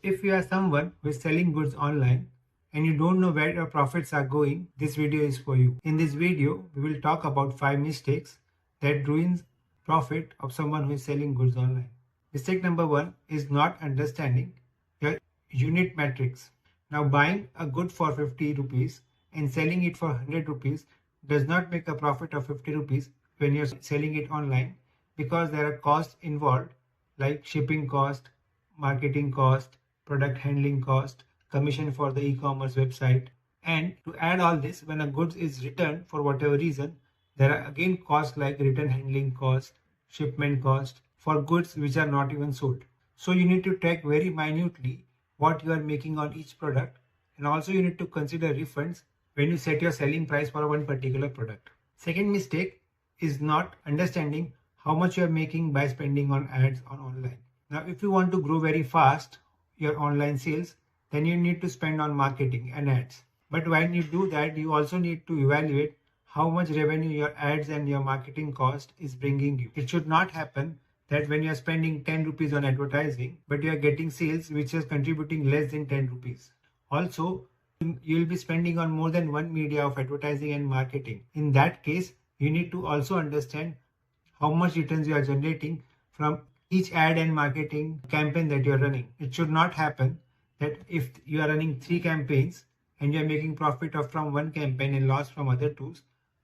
If you are someone who is selling goods online and you don't know where your profits are going, this video is for you. In this video, we will talk about 5 mistakes that ruins profit of someone who is selling goods online. Mistake number 1 is not understanding your unit metrics. Now, buying a good for 50 rupees and selling it for 100 rupees does not make a profit of 50 rupees when you're selling it online, because there are costs involved like shipping cost, marketing cost, product handling cost, commission for the e-commerce website. And to add all this, when a goods is returned for whatever reason, there are again costs like return handling cost, shipment cost for goods which are not even sold. So you need to track very minutely what you are making on each product, and also you need to consider refunds when you set your selling price for one particular product. Second mistake is not understanding how much you are making by spending on ads on online. Now, if you want to grow very fast your online sales, then you need to spend on marketing and ads. But when you do that, you also need to evaluate how much revenue your ads and your marketing cost is bringing you. It should not happen that when you are spending 10 rupees on advertising, but you are getting sales which is contributing less than 10 rupees. Also, you will be spending on more than one media of advertising and marketing. In that case, you need to also understand how much returns you are generating from each ad and marketing campaign that you are running. It should not happen that if you are running 3 campaigns and you are making profit of from one campaign and loss from other 2,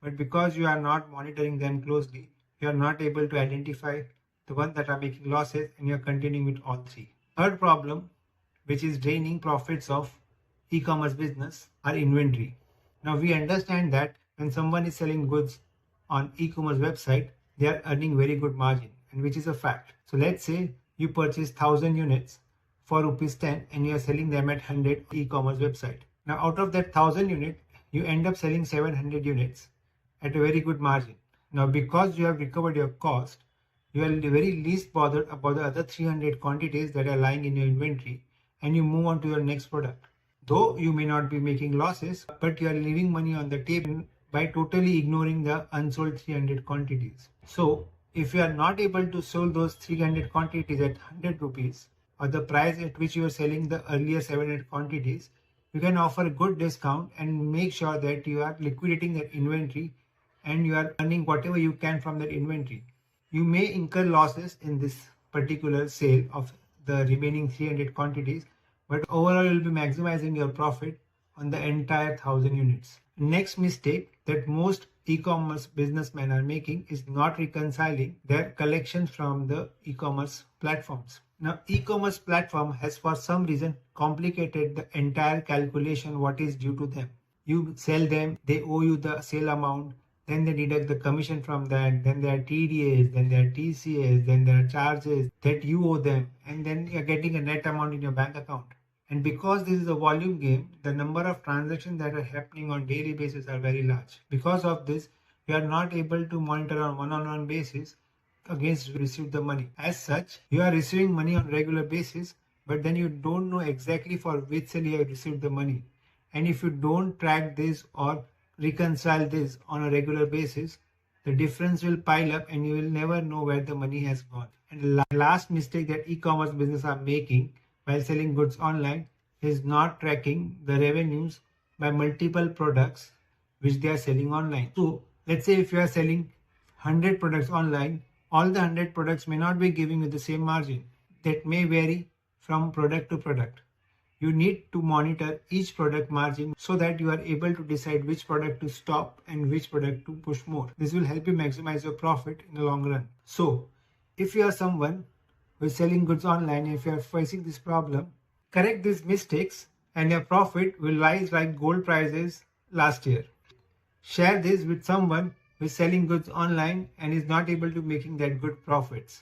but because you are not monitoring them closely, you are not able to identify the ones that are making losses and you are continuing with all 3. Third problem, which is draining profits of e-commerce business, are inventory. Now we understand that when someone is selling goods on e-commerce website, they are earning very good margin, and which is a fact. So let's say you purchase 1000 units for rupees 10 and you are selling them at 100 e-commerce website. Now out of that 1000 unit, you end up selling 700 units at a very good margin. Now because you have recovered your cost, you are the very least bothered about the other 300 quantities that are lying in your inventory, and you move on to your next product. Though you may not be making losses, but you are leaving money on the table by totally ignoring the unsold 300 quantities. So if you are not able to sell those 300 quantities at 100 rupees or the price at which you are selling the earlier 700 quantities, you can offer a good discount and make sure that you are liquidating that inventory and you are earning whatever you can from that inventory. You may incur losses in this particular sale of the remaining 300 quantities, but overall you will be maximizing your profit on the entire 1000 units. Next mistake that most e-commerce businessmen are making is not reconciling their collections from the e-commerce platforms. Now, e-commerce platform has for some reason complicated the entire calculation what is due to them. You sell them, they owe you the sale amount, then they deduct the commission from that, then there are TDAs, then there are TCAs, then there are charges that you owe them, and then you're getting a net amount in your bank account. And because this is a volume game, the number of transactions that are happening on daily basis are very large. Because of this, you are not able to monitor on one-on-one basis against receive the money. As such, you are receiving money on regular basis, but then you don't know exactly for which sale you have received the money. And if you don't track this or reconcile this on a regular basis, the difference will pile up and you will never know where the money has gone. And the last mistake that e-commerce business are making while selling goods online is not tracking the revenues by multiple products which they are selling online. So let's say if you are selling 100 products online, all the 100 products may not be giving you the same margin. That may vary from product to product. You need to monitor each product margin so that you are able to decide which product to stop and which product to push more. This will help you maximize your profit in the long run. So if you are someone who is selling goods online, if you are facing this problem, correct these mistakes and your profit will rise like gold prices last year. Share this with someone who is selling goods online and is not able to making that good profits.